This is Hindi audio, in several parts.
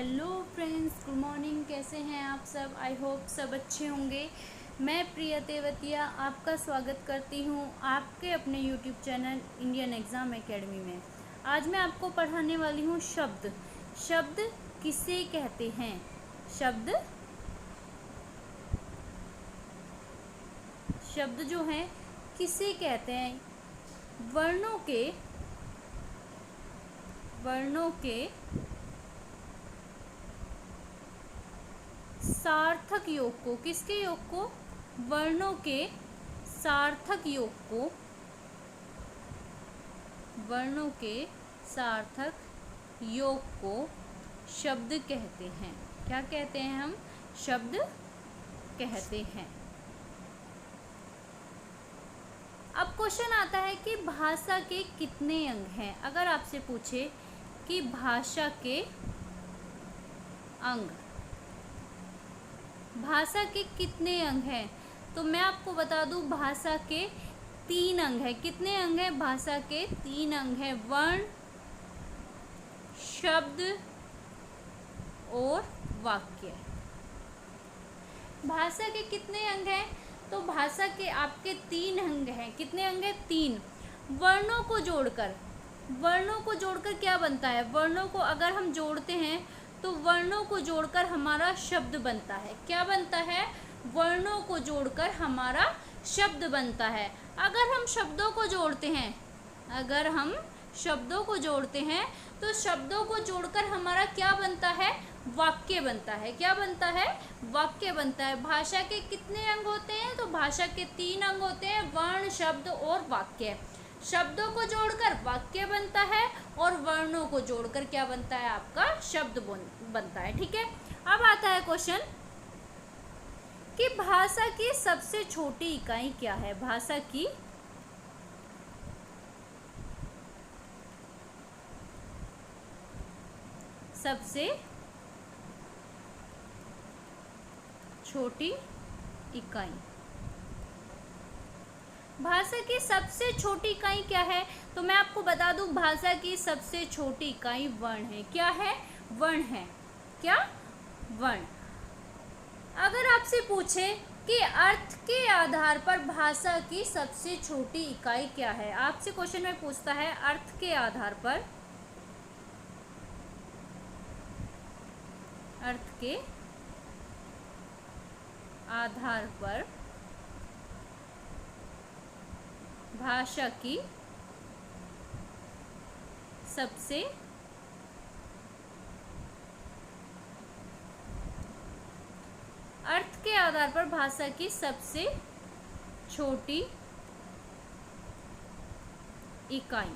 Hello friends, good morning. कैसे हैं आप सब? आई होप सब अच्छे होंगे। मैं प्रिया तेवतिया आपका स्वागत करती हूं आपके अपने YouTube channel Indian exam academy में। आज मैं आपको पढ़ाने वाली हूं शब्द। शब्द किसे कहते हैं? शब्द शब्द जो हैं किसे कहते हैं? वर्णों के सार्थक योग को, किसके योग को? वर्णों के सार्थक योग को, वर्णों के सार्थक योग को शब्द कहते हैं। क्या कहते हैं हम? शब्द कहते हैं। अब क्वेश्चन आता है कि भाषा के कितने अंग हैं? अगर आपसे पूछे कि भाषा के अंग, भाषा के कितने अंग हैं, तो मैं आपको बता दूं भाषा के 3 अंग हैं। कितने अंग हैं? भाषा के 3 अंग हैं। वर्ण, शब्द और वाक्य। भाषा के कितने अंग हैं? तो भाषा के आपके 3 अंग हैं। कितने अंग हैं? 3। वर्णों को जोड़कर क्या बनता है? वर्णों को अगर हम जोड़ते हैं तो वर्णों को जोड़कर हमारा शब्द बनता है। क्या बनता है? वर्णों को जोड़कर हमारा शब्द बनता है। अगर हम शब्दों को जोड़ते हैं तो शब्दों को जोड़कर हमारा क्या बनता है? वाक्य बनता है। क्या बनता है? वाक्य बनता है। भाषा के कितने अंग होते हैं? तो भाषा के 3 अंग होते हैं, वर्ण, शब्द और वाक्य। शब्दों को जोड़कर वाक्य बनता है और वर्णों को जोड़कर क्या बनता है? आपका शब्द बनता है। ठीक है। अब आता है क्वेश्चन कि भाषा की सबसे छोटी इकाई क्या है? भाषा की सबसे छोटी इकाई, भाषा की सबसे छोटी इकाई क्या है? तो मैं आपको बता दूं भाषा की सबसे छोटी इकाई वर्ण है। क्या है? वर्ण है। क्या? वर्ण। अगर आपसे पूछे कि अर्थ के आधार पर भाषा की सबसे छोटी इकाई क्या है, आपसे क्वेश्चन में पूछता है अर्थ के आधार पर, अर्थ के आधार पर भाषा की सबसे अर्थ के आधार पर भाषा की सबसे छोटी इकाई।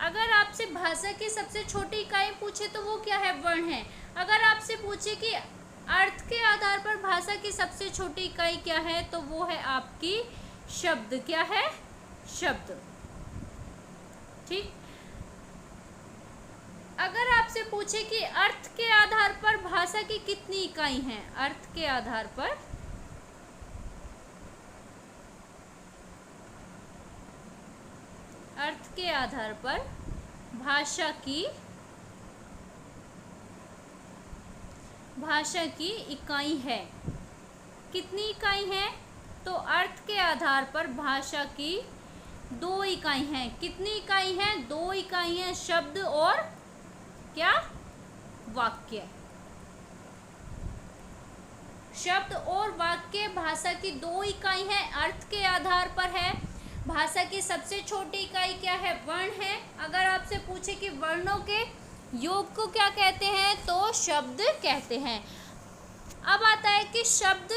अगर आपसे भाषा की सबसे छोटी इकाई पूछे तो वो क्या है? वर्ण है। अगर आपसे पूछे कि अर्थ के आधार पर भाषा की सबसे छोटी इकाई क्या है, तो वो है आपकी शब्द। क्या है? शब्द। ठीक। अगर आपसे पूछे कि अर्थ के आधार पर भाषा की कितनी इकाई हैं, अर्थ के आधार पर भाषा की इकाई है। कितनी इकाई है? तो अर्थ के आधार पर भाषा की 2 इकाई हैं। कितनी इकाई हैं? 2 इकाई हैं, शब्द और क्या? वाक्य। शब्द और वाक्य भाषा की 2 इकाई हैं, अर्थ के आधार पर है। भाषा की सबसे छोटी इकाई क्या है? वर्ण है। अगर आपसे पूछे कि वर्णों के योग को क्या कहते हैं, तो शब्द कहते हैं। अब आता है कि शब्द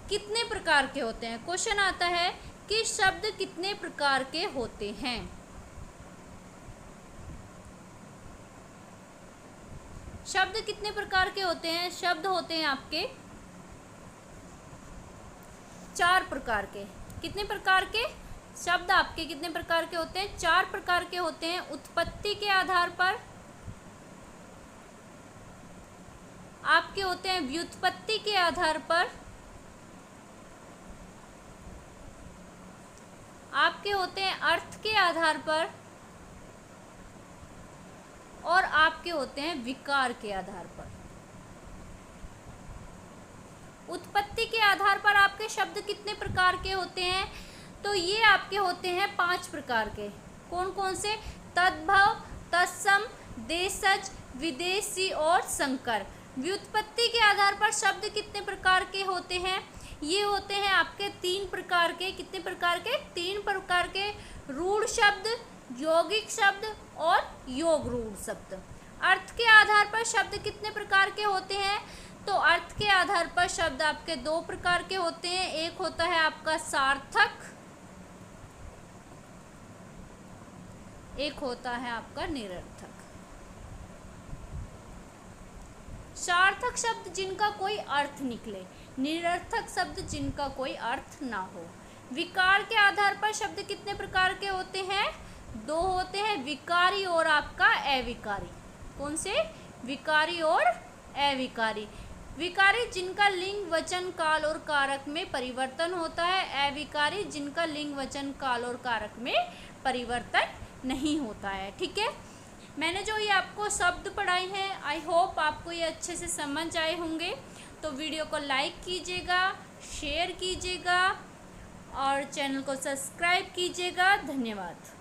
कितने प्रकार के होते हैं। क्वेश्चन आता है कि शब्द कितने प्रकार के होते हैं। शब्द कितने प्रकार के होते हैं? शब्द होते हैं आपके 4 प्रकार के। कितने प्रकार के? शब्द आपके कितने प्रकार के होते हैं? 4 प्रकार के होते हैं। उत्पत्ति के आधार पर आपके होते हैं, व्युत्पत्ति के आधार पर आपके होते हैं, अर्थ के आधार पर आपके होते हैं विकार के आधार पर। उत्पत्ति के आधार पर आपके शब्द कितने प्रकार के होते हैं? तो ये आपके होते हैं 5 प्रकार के। कौन कौन से? तद्भव, तत्सम, देशज, विदेशी और संकर। व्युत्पत्ति के आधार पर शब्द कितने प्रकार के होते हैं? ये होते हैं आपके 3 प्रकार के। कितने प्रकार के? 3 प्रकार के। रूढ़ शब्द, यौगिक शब्द और योग रूढ़ शब्द। अर्थ के आधार पर शब्द कितने प्रकार के होते हैं? तो अर्थ के आधार पर शब्द आपके 2 प्रकार के होते हैं। एक होता है आपका सार्थक, एक होता है आपका निरर्थक। सार्थक शब्द जिनका कोई अर्थ निकले, निरर्थक शब्द जिनका कोई अर्थ ना हो। विकार के आधार पर शब्द कितने प्रकार के होते हैं? 2 होते हैं, विकारी और आपका अविकारी। कौन से? विकारी और अविकारी। विकारी जिनका लिंग, वचन, काल और कारक में परिवर्तन होता है। अविकारी जिनका लिंग, वचन, काल और कारक में परिवर्तन नहीं होता है। ठीक है, मैंने जो ये आपको शब्द पढ़ाए हैं, आई होप आपको ये अच्छे से समझ आए होंगे। तो वीडियो को लाइक कीजिएगा, शेयर कीजिएगा और चैनल को सब्सक्राइब कीजिएगा। धन्यवाद।